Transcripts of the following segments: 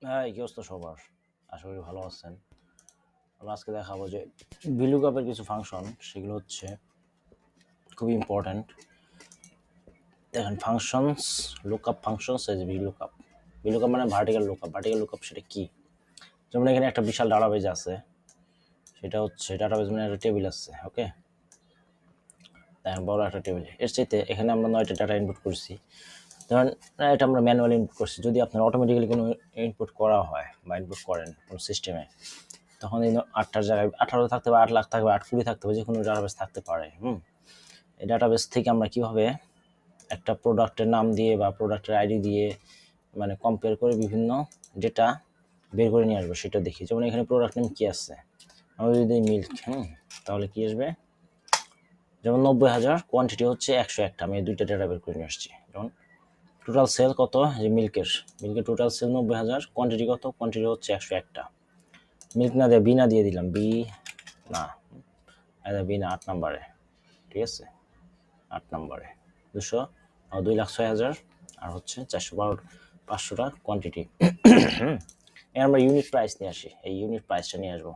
হ্যাঁ, কি অবস্থা সবার? আশা করি ভালো আছেন। আমরা আজকে দেখাবো যে VLOOKUP এর কিছু ফাংশন, সেগুলো হচ্ছে খুবই ইম্পর্ট্যান্ট। দেখেন ফাংশনস, লুকআপ ফাংশনস এই যে VLOOKUP। VLOOKUP মানে ভার্টিক্যাল লুকআপ। ভার্টিক্যাল লুকআপ সেটা কি? যেমন এখানে একটা বিশাল ডাটাবেজ আছে, সেটা হচ্ছে ডাটাবেজ মানে একটা টেবিল আছে, ওকে? দেখেন বড় একটা টেবিল। এর চাইতে এখানে আমরা 9টা ডাটা ইনপুট করছি। ধরেন এটা আমরা ম্যানুয়ালি ইনপুট করছি। যদি আপনার অটোমেটিক্যালি কোনো ইনপুট করা হয় বা ইনপুট করেন কোনো সিস্টেমে, তখন এই 8টার জায়গায় 18 থাকতে পারে, 8 লাখ থাকবে, 8 কোটি থাকতে পারে, যে কোনো ডাটাবেস থাকতে পারে। এই ডাটাবেস থেকে আমরা কিভাবে একটা প্রোডাক্টের নাম দিয়ে বা প্রোডাক্টের আইডি দিয়ে মানে কম্পেয়ার করে বিভিন্ন ডেটা বের করে নিয়ে আসবো সেটা দেখি। যেমন এখানে প্রোডাক্ট নেম কি আছে, আমরা যদি মিল্ক, তাহলে কি আসবে? যেমন 90,000, কোয়ান্টিটি হচ্ছে 101টা। আমি এই দুইটা ডেটা বের করে নিয়ে আসছি। যেমন টোটাল সেল কত, যে মিল্কের টোটাল সেল 90,000, কোয়ান্টিটি কত, কোয়ান্টিটি হচ্ছে 101টা। মিল্ক না দিয়ে বি না দিয়ে দিলাম, বি না, বি না, 8 নম্বরে, ঠিক আছে? 8 নম্বরে 2,06,000 আর হচ্ছে 500টা কোয়ান্টিটি। আমরা ইউনিট প্রাইস নিয়ে আসি, এই ইউনিট প্রাইসটা নিয়ে আসবো,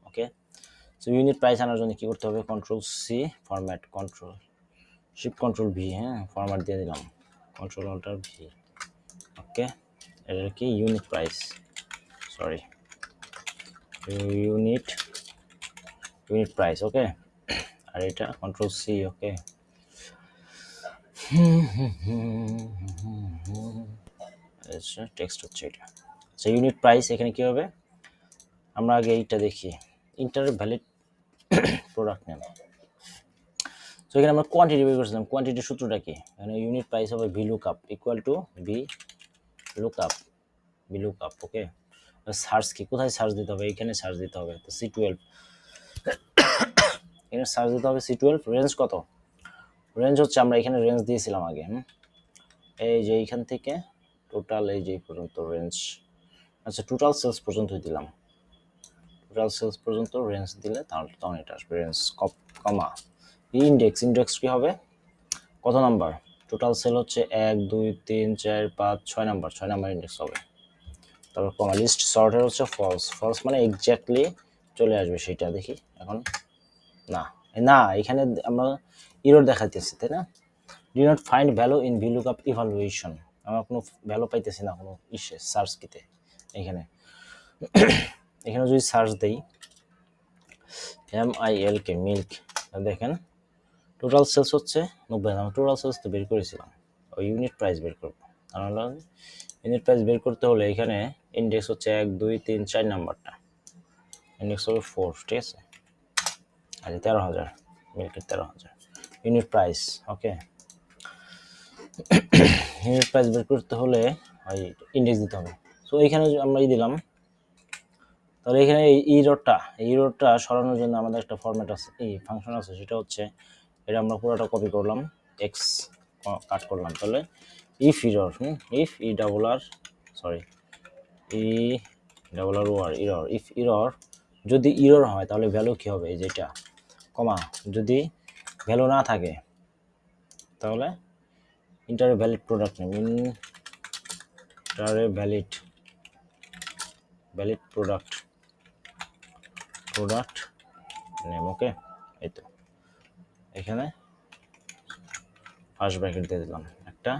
ওকে? সো ইউনিট প্রাইস আনার জন্য কি করতে হবে? Control C, format, control shift control V, format দিয়ে দিলাম, কন্ট্রোল অল্টার ভি, ওকে? এটা কি unit price, sorry, unit price, okay? আর এটা কন্ট্রোল সি, ওকে? টেক্সট হচ্ছে এটা। আচ্ছা, ইউনিট প্রাইস এখানে কি হবে? আমরা আগে এইটা দেখি, ইন্টার ভ্যালিড প্রোডাক্ট নেম। তো এখানে আমরা কোয়ান্টিটি বের করছিলাম। কোয়ান্টিটির সূত্রটা কি? এখানে ইউনিট প্রাইস হবে VLOOKUP equal to VLOOKUP, okay? Search কি, কোথায় সার্চ দিতে হবে? এখানে সার্চ দিতে হবে, তো C12, এখানে সার্চ দিতে হবে C12। রেঞ্জ কত? রেঞ্জ হচ্ছে, আমরা এখানে রেঞ্জ দিয়েছিলাম আগে, এই যে এইখান থেকে টোটাল এই যে পর্যন্ত রেঞ্জ। আচ্ছা, টোটাল সেলস পর্যন্ত দিলাম, টোটাল সেলস পর্যন্ত রেঞ্জ দিলে তাহলে তখন এটা আসবে রেঞ্জ কমা ইন্ডেক্স কি হবে? কত নাম্বার? টোটাল সেল হচ্ছে 1 2 3 4 5 6 নাম্বার, 6 নাম্বার ইন্ডেক্স হবে। তারপর কমা লিস্ট সর্টের হচ্ছে ফলস মানে এক্স্যাক্টলি চলে আসবে সেটা। দেখি এখন, না না, এখানে আমরা ইরর দেখাইতেছি, তাই না? D not find value in VLOOKUP evaluation, আমরা কোনো ভ্যালু পাইতেছি না কোনো সার্চ কিতে। এখানে এখানে যদি সার্চ দেই MILK মিল্ক, দেখেন টোটাল সেলস হচ্ছে 90। আমরা টোটাল সেলস তো বের করেছিলাম, ওই ইউনিট প্রাইস বের করবো। তাহলে ইউনিট প্রাইস বের করতে হলে এখানে ইন্ডেক্স হচ্ছে 1 2 3 4 নাম্বারটা, ইন্ডেক্স হবে 4, ঠিক আছে? আর 13,000, মিল্কের 13,000 ইউনিট প্রাইস, ওকে? ইউনিট প্রাইস বের করতে হলে ওই ইন্ডেক্স দিতে হবে। সো এখানে আমরা দিলাম, তাহলে এখানে এই ইররটা সরানোর জন্য আমাদের একটা ফরম্যাট আছে, এই ফাংশন আছে, সেটা হচ্ছে এটা আমরা পুরোটা কপি করলাম, এক্স কাট করলাম। তাহলে ইফ ইরর, ইফ ইরর, যদি ইরর হয় তাহলে ভ্যালু কি হবে? যেটা কমা, যদি ভ্যালু না থাকে তাহলে enter valid product name, enter valid product name, okay? এই তো এখানে ফার্স্ট ব্র্যাকেট দিয়ে দিলাম একটা,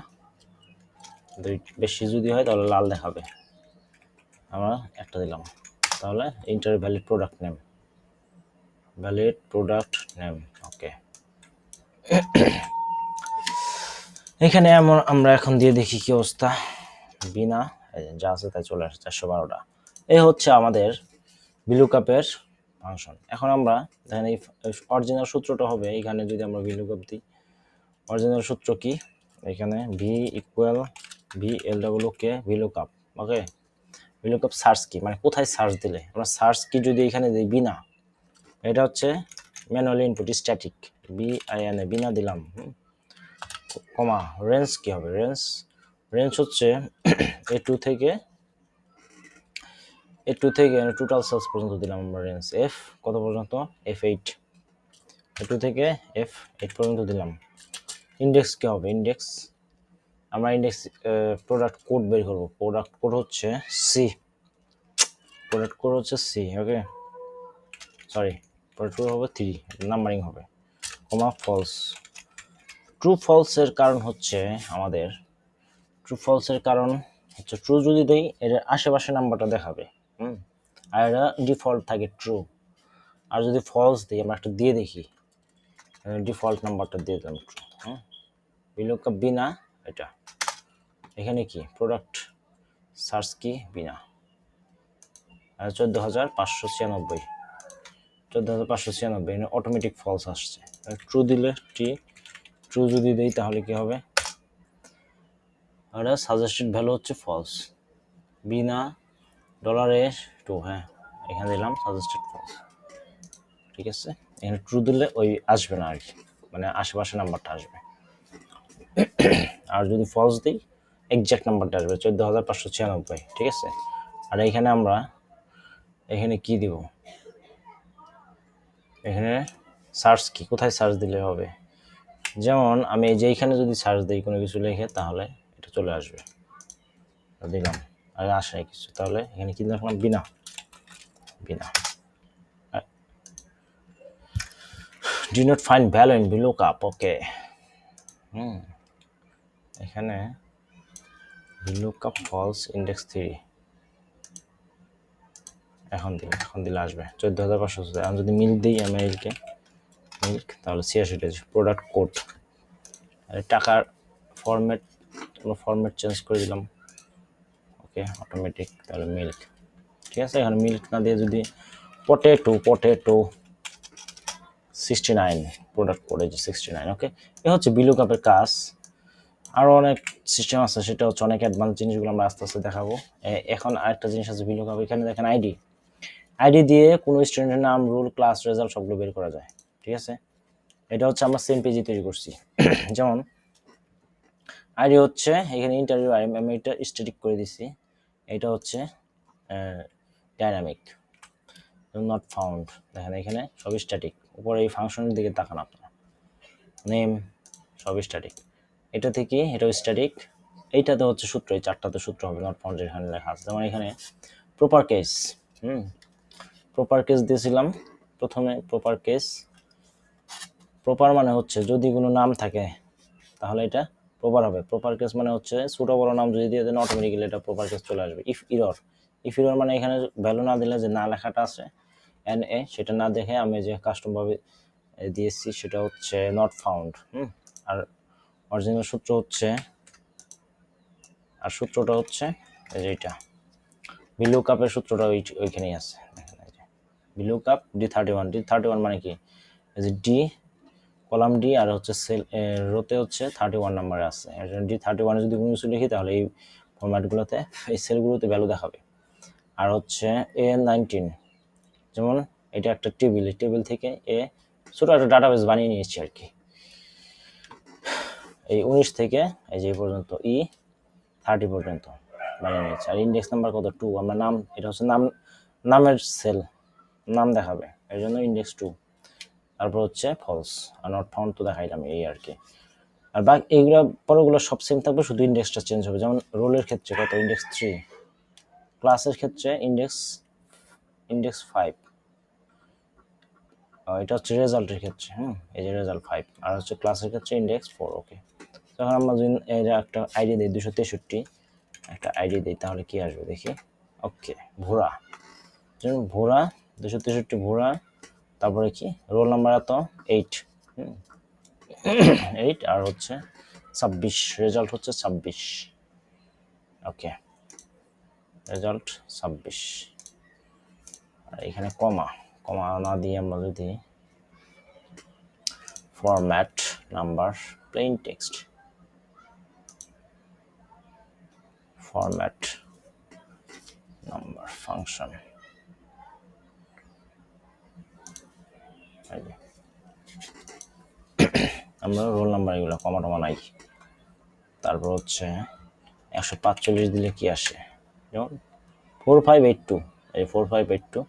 দুই বেশি যদি হয় তাহলে লাল দেখাবে, আমরা একটা দিলাম। তাহলে ইন্টার ভ্যালিড প্রোডাক্ট নেম, ওকে? এখানে আমরা এখন দিয়ে দেখি কি অবস্থা। বিনা যা আছে তাই চলে আসে, 412টা। এই হচ্ছে আমাদের VLOOKUP এর ফাংশন। এখন আমরা দেখেন এই অরিজিনাল সূত্রটা হবে এখানে, যদি আমরা VLOOKUP দিই, অরিজিনাল সূত্র কি? এখানে ভি ইকুয়াল VLOOK VLOOKUP, ওকে? VLOOKUP সার্চ কি মানে কোথায় সার্চ দিলে, আমরা সার্চ কি যদি এখানে দিই বিনা, এটা হচ্ছে ম্যানুয়ালি ইনপুট স্ট্যাটিক, বিনা দিলাম, কমা রেঞ্জ কি হবে? রেঞ্জ হচ্ছে A2 থেকে টোটাল সেলস পর্যন্ত দিলাম আমরা রেঞ্জ, এফ কত পর্যন্ত? F8, A2 থেকে F8 পর্যন্ত দিলাম। ইন্ডেক্স কি হবে? আমরা ইন্ডেক্স প্রোডাক্ট কোড বের করব, প্রোডাক্ট কোড হচ্ছে সি, প্রোডাক্ট কোড হচ্ছে C, okay sorry product code হবে 3, নাম্বারিং হবে, কমা ফলস। ট্রু ফলসের কারণ হচ্ছে আমাদের ট্রু যদি দেই এর আশেপাশে নাম্বারটা দেখাবে, আর এটা ডিফল্ট থাকে ট্রু। আর যদি ফলস দিই, আমরা একটা দিয়ে দেখি, ডিফল্ট নাম্বারটা দিয়ে দিলাম ট্রু, বিলুকআপ বিনা, এটা এখানে কি প্রোডাক্ট সার্চ কি বিনা, আর 14,596, 14,596 অটোমেটিক ফলস আসছে। ট্রু দিলে ট্রু যদি দেই তাহলে কি হবে, আর সাজেস্টেড ভ্যালু হচ্ছে ফলস, বিনা $2, হ্যাঁ এখানে দিলাম সাজেস্টেড ফলস, ঠিক আছে। এখানে ট্রু দিলে ওই আসবে না আর কি, মানে আশেপাশে নাম্বারটা আসবে। আর যদি ফলস দিই এক্সাক্ট নাম্বারটা আসবে 14,596, ঠিক আছে। আর এখানে আমরা এখানে কি দিব, এখানে সার্চ কি, কোথায় সার্চ দিলে হবে, যেমন আমি এই যে এইখানে যদি সার্চ দিই কোনো কিছু লিখে তাহলে এটা চলে আসবে, দিলাম আর আসে কিছু, তাহলে এখানে কি লিখলাম বিনা, do not find value in VLOOKUP, ওকে। এখানে VLOOKUP false index 3 এখন দিলে আসবে 14,500। আমি যদি মিল্ক দিই, আমি মিল্ক তাহলে 86 প্রোডাক্ট কোড, আর টাকার ফরম্যাট চেঞ্জ করে দিলাম, ওকে অটোমেটিক, তাহলে মিল্ক, ঠিক আছে। এখানে মিল্ক না দিয়ে যদি পটেটো 69 প্রোডাক্ট কোড, 69, ওকে। এ হচ্ছে VLOOKUP-এর কাজ। আরও অনেক সিস্টেম আছে, সেটা হচ্ছে অনেক অ্যাডভান্স জিনিসগুলো আমরা আস্তে আস্তে দেখাবো। এখন আরেকটা জিনিস আছে VLOOKUP, এখানে দেখেন আইডি দিয়ে কোনো স্টুডেন্টের নাম, রোল, ক্লাস, রেজাল্ট সবগুলো বের করা যায়, ঠিক আছে। এটা হচ্ছে আমরা সেম পেজে তৈরি করছি। যেমন আইডি হচ্ছে এখানে ইন্টারভিউ, আমি এটা স্ট্যাটিক করে দিছি, এটা হচ্ছে ডাইনামিক, নট ফাউন্ড, দেখেন এখানে সব স্ট্যাটিক। উপরে এই ফাংশনের দিকে তাকান আপনারা, নেম সব স্ট্যাটিক, এটা থেকে এটাও স্ট্যাটিক, এইটাতে হচ্ছে সূত্র, এই চারটাতে সূত্র হবে, নট ফাউন্ড এখানে লেখা আছে। যেমন এখানে প্রপার কেস, প্রপার কেস দিয়েছিলাম প্রথমে। প্রপার মানে হচ্ছে যদি কোনো নাম থাকে তাহলে এটা প্রপার হবে। প্রপার কেস মানে হচ্ছে ছোট বড় নাম যদি দিয়ে দেন অটোমেটিক্যালি এটা প্রপার কেস চলে আসবে। ইফ ইরর মানে এখানে ভ্যালু না দিলে যে না লেখাটা আছে NA, সেটা না দেখে আমি যে কাস্টম ভাবে দিয়েছি সেটা হচ্ছে নট ফাউন্ড। আর অরিজিনাল সূত্রটা হচ্ছে এইটা, VLOOKUP-এর সূত্রটা ওইখানেই আছে, দেখেন এই যে VLOOKUP D31 মানে কি, এই যে ডি কলাম ডি, আর হচ্ছে সেল রোতে হচ্ছে 31 নাম্বারে আছে। D31 যদি কোনো কিছু লিখি তাহলে এই ফরম্যাটগুলোতে, এই সেলগুলোতে ভ্যালু দেখাবে। আর হচ্ছে A19, যেমন এটা একটা টেবিল থেকে ছোট একটা ডাটাবেস বানিয়ে নিয়েছি আর কি, এই 19 থেকে এই যে পর্যন্ত 30 পর্যন্ত বানিয়ে নিয়েছি। আর ইন্ডেক্স নাম্বার কত 2, আমরা নাম, এটা হচ্ছে নামের সেল, নাম দেখাবে, এর জন্য ইন্ডেক্স 2। তারপর হচ্ছে ফলস, আর নট ফাউন্ড তো দেখাইলাম, এই আর কি। আর বাকি এইগুলো পরেগুলো সব সেম থাকবে, শুধু ইন্ডেক্সটা চেঞ্জ হবে। যেমন রোলের ক্ষেত্রে কত, ইন্ডেক্স 3, ক্লাসের ক্ষেত্রে ইন্ডেক্স 5, এটা হচ্ছে রেজাল্টের ক্ষেত্রে, এই যে রেজাল্ট 5, আর হচ্ছে ক্লাসের ক্ষেত্রে ইন্ডেক্স 4, ওকে। তখন আমরা যদি একটা আইডি দিই 263, একটা আইডি দিই তাহলে কি আসবে দেখি, ওকে ভোরা, যেমন ভোরা 263 ভোরা, তারপরে কি রোল নাম্বার এত 8, 8, আর হচ্ছে 26, রেজাল্ট হচ্ছে 26, ওকে রেজাল্ট 26। আর এখানে কমা না দিয়ে আমরা যদি format number plane text, format number function, আমরা রোল নাম্বার এগুলো কমা টমা নাই। তারপর হচ্ছে 145 দিলে কি আসে, যেমন 4582, এই 4582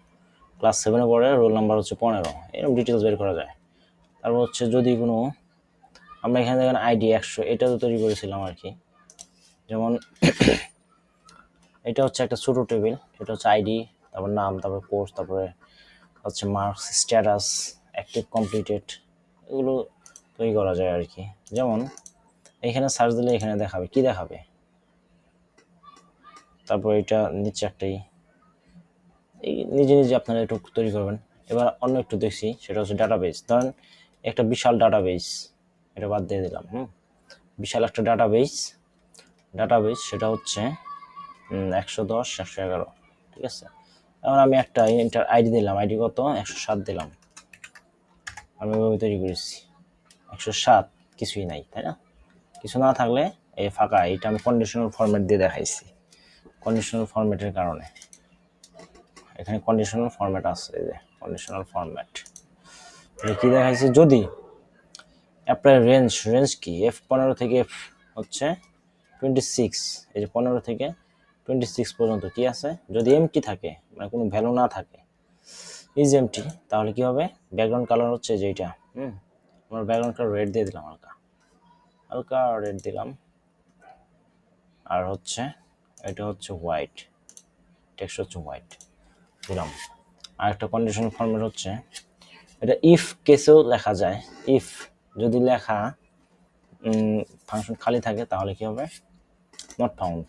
ক্লাস 7-এ পড়ে, রোল নাম্বার হচ্ছে 15, এরকম ডিটেলস বের করা যায়। তারপর হচ্ছে যদি কোনো, আমরা এখানে দেখেন আইডি 100, এটা তো তৈরি করেছিলাম আর কি। যেমন এটা হচ্ছে একটা ছোট টেবিল, এটা হচ্ছে আইডি তারপর নাম, তারপর কোর্স, তারপরে হচ্ছে মার্কস, স্ট্যাটাস, অ্যাক্টিভ, কমপ্লিটেড, এগুলো তৈরি করা যায় আর কি। যেমন এখানে সার্চ দিলে এখানে দেখাবে, কি দেখাবে, তারপর এটা নিচে একটাই, এই নিজে নিজে আপনারা একটু তৈরি করবেন। এবার অন্য একটু দেখছি, সেটা হচ্ছে ডাটাবেস। ধরেন একটা বিশাল ডাটাবেস, এটা বাদ দিয়ে দিলাম, বিশাল একটা ডাটাবেস সেটা হচ্ছে 110, 111, ঠিক আছে। এখন আমি একটা ইন্টার আইডি দিলাম, আইডি কত, 107 দিলাম, আমি ওইভাবে তৈরি করেছি। 107, কিছুই নাই, তাই না? কিছু না থাকলে এই ফাঁকা, এটা আমি কন্ডিশনাল ফরম্যাট দিয়ে দেখাইছি। কন্ডিশনাল ফরম্যাটের কারণে এখানে কন্ডিশনাল ফরম্যাট আছে, এই যে কন্ডিশনাল ফরম্যাট, এটা কি দেখাইছে, যদি অ্যাপ্লাই রেঞ্জ কি, F15 থেকে হচ্ছে 26, এই যে 15 থেকে 26 পর্যন্ত কি আছে, যদি এমটি থাকে, মানে কোনো ভ্যালু না থাকে, ইজ এমটি, তাহলে কি হবে, ব্যাকগ্রাউন্ড কালার হচ্ছে যেটা, আমরা ব্যাকগ্রাউন্ড কালার রেড দিয়ে দিলাম, হালকা রেড দিলাম, আর হচ্ছে এটা হচ্ছে হোয়াইট, টেক্সট হচ্ছে হোয়াইট দিলাম। আর একটা কন্ডিশনাল ফরম্যাট হচ্ছে, এটা ইফ কেসেও লেখা যায়, ইফ যদি লেখা ফাংশন খালি থাকে তাহলে কি হবে, নট ফাউন্ড,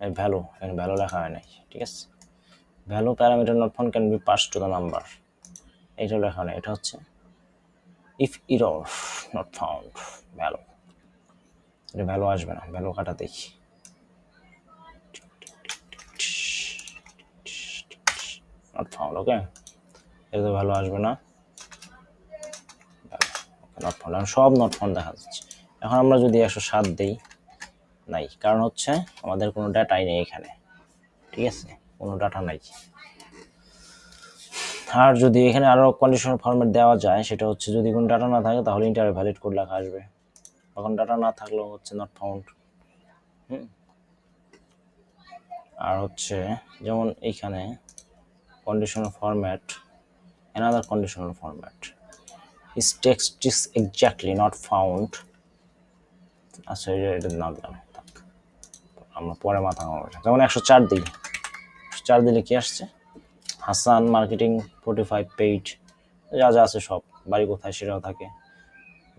এই ভ্যালু, এখানে ভ্যালু লেখা হয় নাই, ঠিক আছে। Value parameter not found can be pass to the number, এইটা লেখা নেই, এটা হচ্ছে if error not found value, এটা ভ্যালু আসবে না, ভ্যালু কাটা দেখি, নট ফাউন্ড, ওকে, এটা ভ্যালু আসবে না, নট ফাউন্ড, এখন সব নট ফাউন্ড দেখা যাচ্ছে। এখন আমরা যদি 107 দিই, নাই, কারণ হচ্ছে আমাদের কোনো ডাটাই নেই এখানে, ঠিক আছে, কোনো ডাটা নাই। আর যদি এখানে আরো কন্ডিশনাল ফরম্যাট দেওয়া যায়, সেটা হচ্ছে যদি কোনো ডাটা না থাকে তাহলে ইন্টার ভ্যালিড কোড লেখা আসবে, তখন ডাটা না থাকলেও হচ্ছে নট ফাউন্ড। আর হচ্ছে যেমন এইখানে conditional format, another conditional format is text is exactly not found, আচ্ছা এটা না দিলাম, আমরা পরে মাথা ঘামাবো। যেমন 104 দিই, 104 দিলে কি আসছে, হাসান মার্কেটিং 45 পেইড, যা যা আছে সব, বাড়ি কোথায় সেটাও থাকে,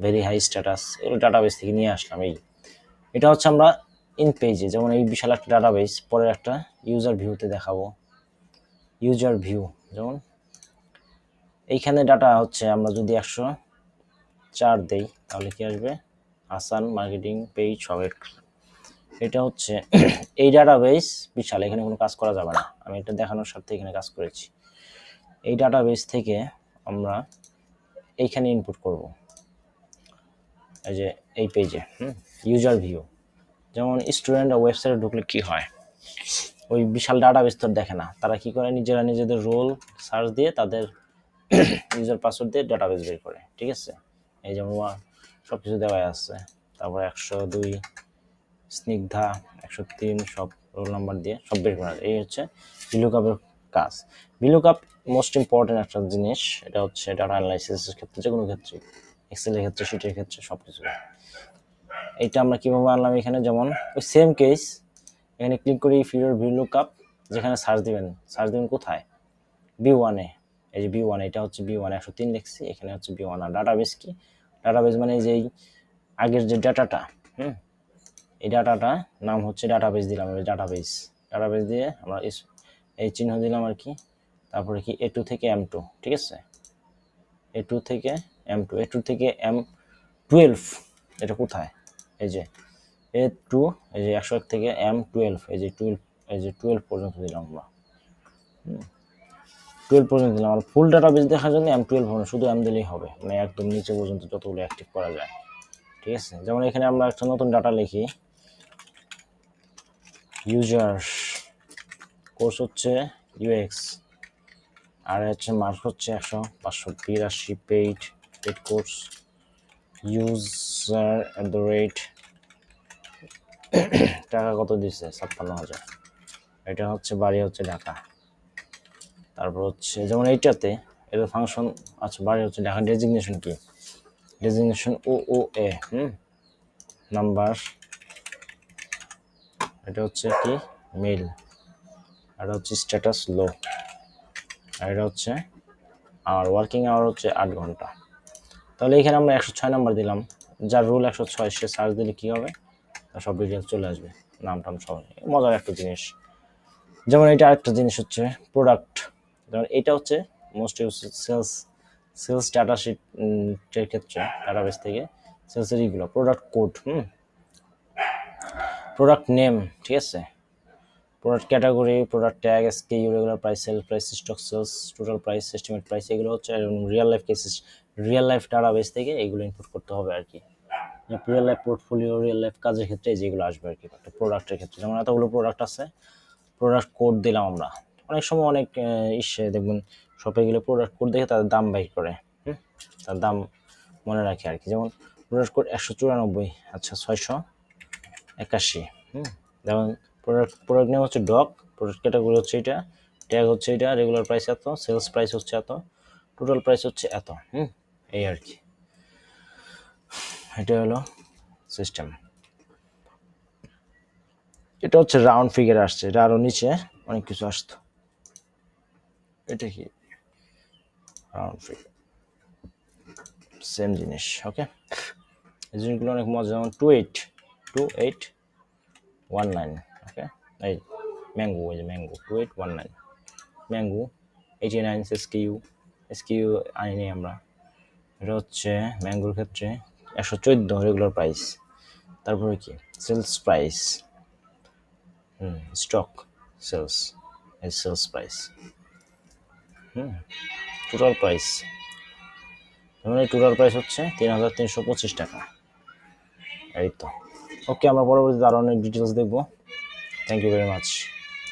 ভেরি হাই স্ট্যাটাস, এগুলো ডাটাবেস থেকে নিয়ে আসলাম। এটা হচ্ছে আমরা ইন পেজে, যেমন এই বিশাল একটা ডাটাবেস, পরের একটা ইউজার ভিউতে দেখাবো, ইউজার ভিউ, যেমন এইখানে ডাটা হচ্ছে আমরা যদি 104 দেই তাহলে কি আসবে, হাসান মার্কেটিং পেজ সব, এটা হচ্ছে এই ডাটাবেস বিশাল, এখানে কোনো কাজ করা যাবে না, আমি এটা দেখানোর স্বার্থে এখানে কাজ করেছি। এই ডাটাবেস থেকে আমরা এইখানে ইনপুট করব, এই যে এই পেজে ইউজার ভিউ, যেমন স্টুডেন্ট ওয়েবসাইটে ঢুকলে কি হয়, ওই বিশাল ডাটাবেস তো দেখে না, তারা কি করে, নিজেরা নিজেদের রোল সার্চ দিয়ে তাদের ইউজার পাসওয়ার্ড দিয়ে ডাটাবেস বের করে, ঠিক আছে। এই যেমন সব কিছু দেওয়া আছে, তারপর 102 স্নিগ্ধা, 103 সব রোল নাম্বার দিয়ে সব বের করা যায়, এই হচ্ছে ভিলুকাপের কাজ। ভিলুকাপ মোস্ট ইম্পর্টেন্ট একটা জিনিস, এটা হচ্ছে ডাটা অ্যানালাইসিসের ক্ষেত্রে, যে কোনো ক্ষেত্রে, এক্সেলের ক্ষেত্রে, শিটের ক্ষেত্রে, সব কিছু। এইটা আমরা কিভাবে আনলাম, এখানে যেমন ওই সেম কেস, এখানে ক্লিক করি ফিউচার ভিলুকাপ, যেখানে সার্চ দিবেন কোথায়, B1-এ, এই যে B1, এটা হচ্ছে B1, 103 লিখছি, এখানে হচ্ছে B1। আর ডাটাবেস কি, ডাটাবেস মানে যেই আগের যে ডাটাটা, এই ডাটাটা নাম হচ্ছে ডাটাবেস দিলাম, ডাটাবেস দিয়ে আমরা এই চিহ্ন দিলাম আর কি, তারপরে কি A2 থেকে M2, ঠিক আছে, A2 থেকে M2, A2 থেকে M12, এটা কোথায়, এই যে A2, এই যে 101 থেকে M12, এই যে 12, এই যে 12 পর্যন্ত দিলাম আমরা, 12 পর্যন্ত দিলাম। আর ফুল ডাটাবেস দেখার জন্য M12 হবে, শুধু M দিলেই হবে, মানে একদম নিচে পর্যন্ত যতগুলো অ্যাক্টিভ করা যায়, ঠিক আছে। যেমন এখানে আমরা একটা নতুন ডাটা লিখি, ইউজার, কোর্স হচ্ছে ইউএক্স, আর হচ্ছে মার্ক হচ্ছে 582 পেইড কোর্স, ইউজার টাকা কত দিচ্ছে, 56,000, এটা হচ্ছে বাড়ি হচ্ছে ঢাকা। তারপর হচ্ছে যেমন এইটাতে এটা ফাংশন, আচ্ছা বাড়ি হচ্ছে ঢাকা, ডেজিগনেশন কি, ডেজিগনেশন OOA, নাম্বার, এটা হচ্ছে কি মেল, এটা হচ্ছে স্ট্যাটাস লো, আর এটা হচ্ছে আর ওয়ার্কিং আওয়ার হচ্ছে 8 ঘন্টা। তাহলে এখানে আমরা 106 নাম্বার দিলাম, যার রুল 106, সে সার্চ দিলে কী হবে, তার সব ডিটেলস চলে আসবে, নাম টাম সব। মজার একটা জিনিস। যেমন এটা আরেকটা জিনিস হচ্ছে প্রোডাক্ট, যেমন এটা হচ্ছে মোস্ট ইউজ সেলস ডাটা শিটের ক্ষেত্রে ডাটাবেস থেকে সেলসের এইগুলো প্রোডাক্ট কোড, প্রোডাক্ট নেম, ঠিক আছে, product category, product tag, SKU, regular price, sale price, stock sales, total price, estimate price, এগুলো হচ্ছে real life cases, real life database থেকে এইগুলো ইনপুট করতে হবে আর কি। Real life portfolio, real life কাজের ক্ষেত্রে যেগুলো আসবে আর কি, একটা প্রোডাক্টের ক্ষেত্রে। যেমন এতগুলো প্রোডাক্ট আছে, প্রোডাক্ট কোড দিলাম আমরা। অনেক সময় অনেক ইসে দেখবেন শপে গেলে প্রোডাক্ট কোড দেখে তাদের দাম বাইর করে, তার দাম মনে রাখে আর কি। যেমন প্রোডাক্ট কোড 194, আচ্ছা 681, যেমন প্রোডাক্ট নেম হচ্ছে ডগ, প্রোডাক্ট ক্যাটাগরি হচ্ছে এটা, ট্যাগ হচ্ছে এটা, রেগুলার প্রাইস এত, সেলস প্রাইস হচ্ছে এত, টোটাল প্রাইস হচ্ছে এত, এই আর কি। এটা হলো সিস্টেম। এটা হচ্ছে রাউন্ড ফিগার আসছে, এটা আরো নিচে অনেক কিছু আসতো। এটা কি রাউন্ড ফিগার, সেম জিনিস। ওকে, এই জিনিসগুলো অনেক মজা। যেমন 2819, ওকে, এই ম্যাঙ্গো, এই যে ম্যাঙ্গো 2819, ম্যাঙ্গো 89 এসকিউ আনিনি আমরা। এটা হচ্ছে ম্যাঙ্গোর ক্ষেত্রে 114 রেগুলার প্রাইস। তারপরে কি সেলস প্রাইস, স্টক সেলস, এই সেলস প্রাইস, টোটাল প্রাইস, যেমন এই টোটাল প্রাইস হচ্ছে 3325 টাকা। এই তো। ওকে, আমরা পরবর্তীতে আরও অনেক ডিটেলস দেখবো। Thank you very much.